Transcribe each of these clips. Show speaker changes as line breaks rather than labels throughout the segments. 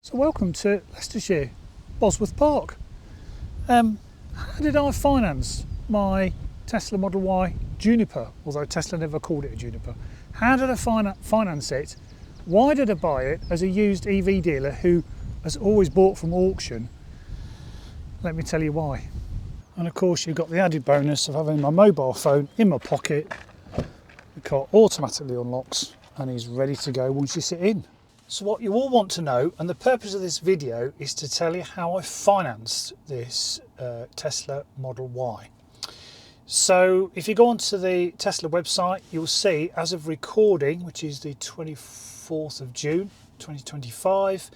So welcome to Leicestershire, Bosworth Park. How did I finance my Tesla Model Y Juniper, although Tesla never called it a Juniper? How did I finance it? Why did I buy it as a used EV dealer who has always bought from auction? Let me tell you why. And of course you've got the added bonus of having my mobile phone in my pocket. The car automatically unlocks and is ready to go once you sit in. So what you all want to know, and the purpose of this video, is to tell you how I financed this Tesla Model Y. So if you go onto the Tesla website, you'll see, as of recording, which is the 24th of June 2025,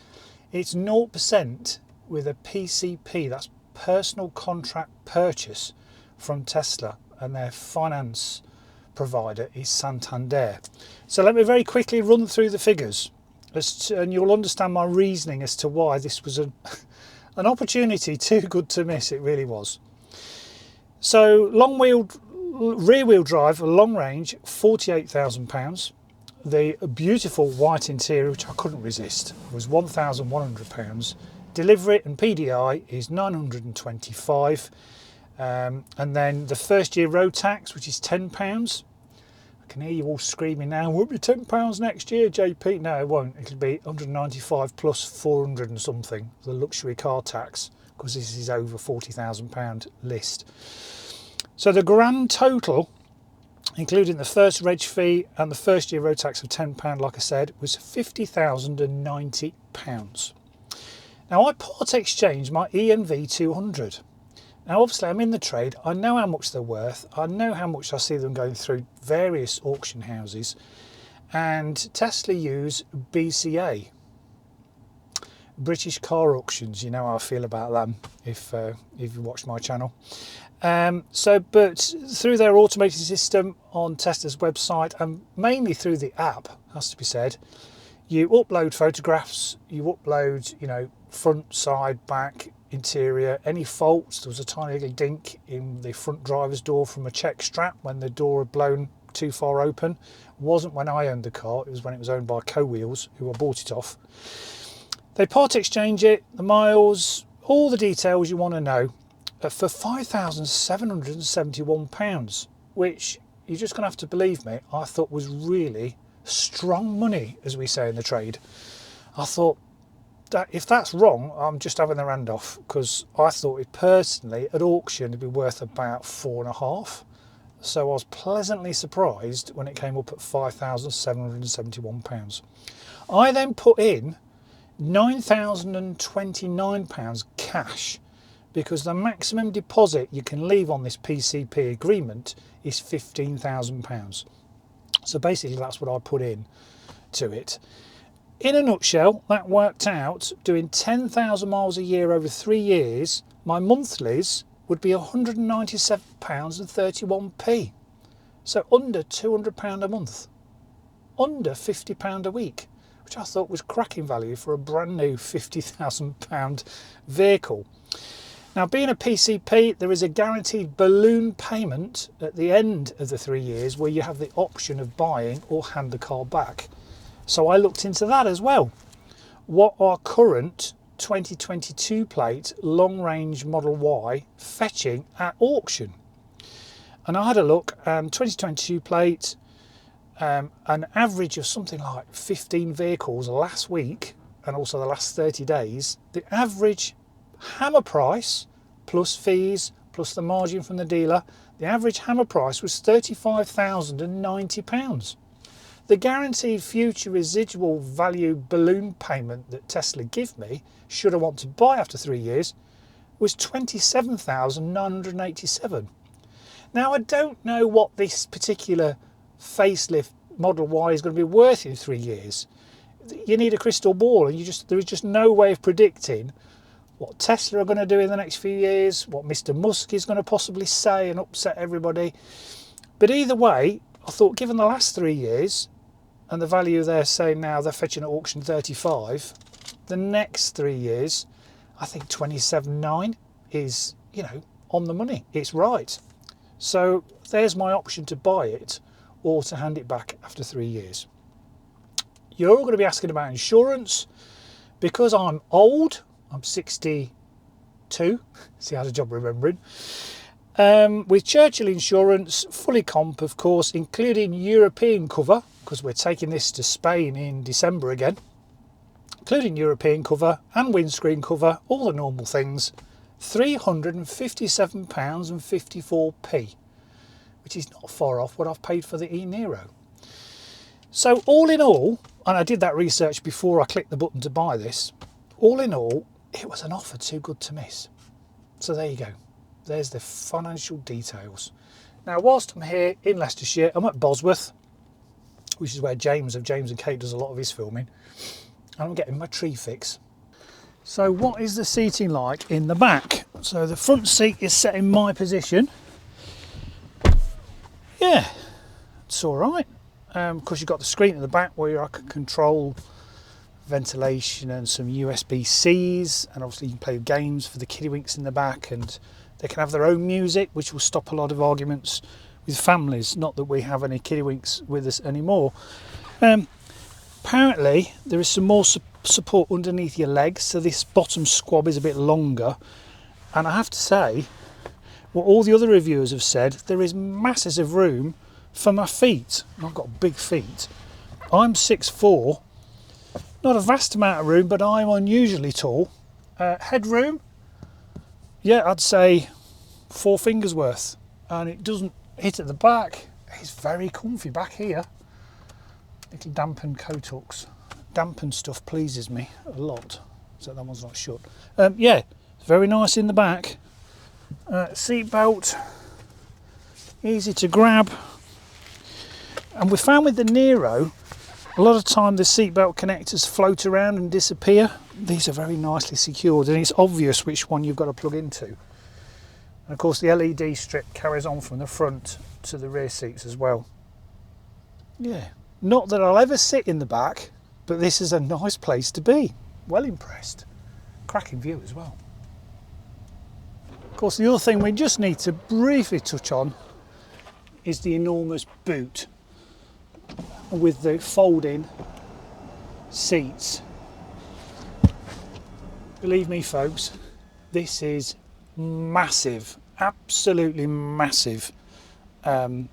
it's 0% with a PCP, that's personal contract purchase, from Tesla, and their finance provider is Santander. So let me very quickly run through the figures, and you'll understand my reasoning as to why this was an opportunity too good to miss. It really was. So rear wheel drive, long range, £48,000. The beautiful white interior, which I couldn't resist, was £1,100. Delivery and PDI is £925. And then the first year road tax, which is £10. I can hear you all screaming now, won't be £10 next year, JP. No, it won't. It'll be 195 plus 400 and something, the luxury car tax, because this is over £40,000 list. So the grand total, including the first reg fee and the first year road tax of £10, like I said, was £50,090. Now I part exchange my ENV 200. Now obviously I'm in the trade, I know how much they're worth, I know how much I see them going through various auction houses, and Tesla use BCA, British Car Auctions. You know how I feel about them if you watch my channel. But through their automated system on Tesla's website, and mainly through the app, has to be said, you upload photographs, you upload, front, side, back, interior, any faults. There was a tiny little dink in the front driver's door from a check strap when the door had blown too far open. It wasn't when I owned the car, it was when it was owned by Co-Wheels, who I bought it off. They part exchange it, the miles, all the details you want to know, for £5,771, which you're just going to have to believe me, I thought was really strong money, as we say in the trade. I thought, that if that's wrong, I'm just having their hand off, because I thought it personally at auction it'd be worth about £4.5. So I was pleasantly surprised when it came up at £5,771. I then put in £9,029 cash, because the maximum deposit you can leave on this PCP agreement is £15,000. So basically that's what I put in to it. In a nutshell, that worked out, doing 10,000 miles a year over 3 years, my monthlies would be £197.31p. So under £200 a month, under £50 a week, which I thought was cracking value for a brand new £50,000 vehicle. Now, being a PCP, there is a guaranteed balloon payment at the end of the 3 years where you have the option of buying or hand the car back. So I looked into that as well. What are current 2022 plate long range Model Y fetching at auction? And I had a look, 2022 plate, an average of something like 15 vehicles last week and also the last 30 days. The average hammer price plus fees plus the margin from the dealer, the average hammer price was £35,090. The guaranteed future residual value balloon payment that Tesla give me, should I want to buy after 3 years, was £27,987. Now I don't know what this particular facelift Model Y is going to be worth in 3 years. You need a crystal ball, and there is just no way of predicting what Tesla are going to do in the next few years, what Mr. Musk is going to possibly say and upset everybody. But either way, I thought, given the last 3 years and the value they're saying now they're fetching at auction 35, the next 3 years, I think 27.9 is, on the money. It's right. So there's my option to buy it or to hand it back after 3 years. You're all going to be asking about insurance. because I'm old, I'm 62, see, I had a job remembering, with Churchill Insurance, fully comp of course, including European cover, because we're taking this to Spain in December again, including European cover and windscreen cover, all the normal things, £357.54, which is not far off what I've paid for the 𝐸. So all in all, and I did that research before I clicked the button to buy this, all in all, it was an offer too good to miss. So there you go. There's the financial details. Now, whilst I'm here in Leicestershire, I'm at Bosworth, which is where James of 𝐓𝐇𝐈𝐒 does a lot of his filming, and I'm getting my tree fix. So what is the seating like in the back? So the front seat is set in my position. Yeah, it's all right. Because you've got the screen at the back where I can control ventilation and some USB-Cs, and obviously you can play games for the kiddywinks in the back, and they can have their own music, which will stop a lot of arguments with families. Not that we have any kiddywinks with us anymore. Apparently there is some more support underneath your legs, so this bottom squab is a bit longer, and I have to say what all the other reviewers have said, there is masses of room for my feet. I've got big feet. I'm 6'4", not a vast amount of room, but I'm unusually tall. Headroom, yeah, I'd say 4 fingers worth, and it doesn't hit at the back. It's very comfy back here. Little dampened coat hooks. Dampened stuff pleases me a lot, so that one's not shut. Yeah, very nice in the back. Seat belt, easy to grab. And we found with the Nero, a lot of time the seatbelt connectors float around and disappear. These are very nicely secured, and it's obvious which one you've got to plug into. And of course the LED strip carries on from the front to the rear seats as well. Yeah, not that I'll ever sit in the back, but this is a nice place to be. Well impressed. Cracking view as well. Of course, the other thing we just need to briefly touch on is the enormous boot with the folding seats. Believe me folks, this is massive, absolutely massive, and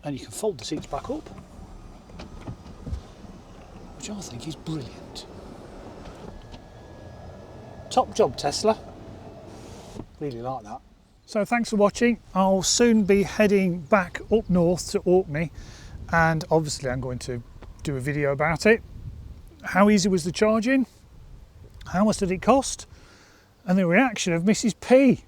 you can fold the seats back up, which I think is brilliant. Top job, Tesla. Really like that. So thanks for watching. I'll soon be heading back up north to Orkney, and obviously I'm going to do a video about it. How easy was the charging? How much did it cost? And the reaction of Mrs. P.